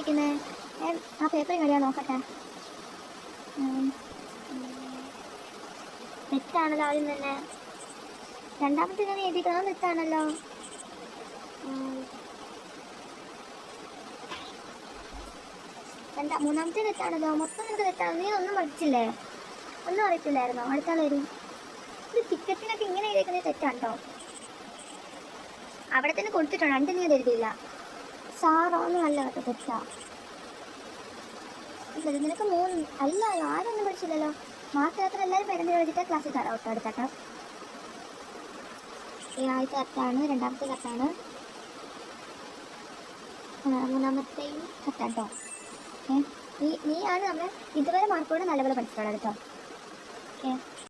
എഴുതിയിരിക്കുന്നത്? ആ പേപ്പർ കഴിയാൻ നോക്കട്ടെ. തെറ്റാണല്ലോ ആദ്യം തന്നെ. രണ്ടാമത്തെ ഞാൻ എഴുതിയിരിക്കുന്നത് തെറ്റാണല്ലോ. മൂന്നാമത്തെ തെറ്റാണല്ലോ. മൊത്തം നമുക്ക് തെറ്റാണ്. നീ ഒന്നും പഠിച്ചില്ലേ? ഒന്നും അറിയത്തില്ലായിരുന്നോ? അടുത്താൾ വരും. ഇത് ടിക്കറ്റിനൊക്കെ ഇങ്ങനെ എഴുതിയിരിക്കുന്നത് തെറ്റാണ്ടോ? അവിടെ തന്നെ കൊടുത്തിട്ടുണ്ട്. രണ്ട് നീ എഴുതിയില്ല. സാറൊന്നും അല്ല കേട്ടോ, തെറ്റാ. നിനക്ക് മൂന്ന് അല്ല, ആരൊന്നും പഠിച്ചില്ലല്ലോ. മാർക്ക് മാത്രം എല്ലാവരും പേരെന്തിനും എഴുതിയിട്ട് ക്ലാസ്സിൽ തരാം കേട്ടോ. അടുത്താട്ടോ ആദ്യത്തെ കറക്റ്റാണ്, രണ്ടാമത്തെ കറക്റ്റാണ്, മൂന്നാമത്തെയും കറക്റ്റാട്ടോ. നീയാണ് നമ്മൾ ഇതുവരെ മാർക്കോടെ നല്ലപോലെ പഠിച്ചിട്ടുള്ളത് കേട്ടോ. ഓക്കെ.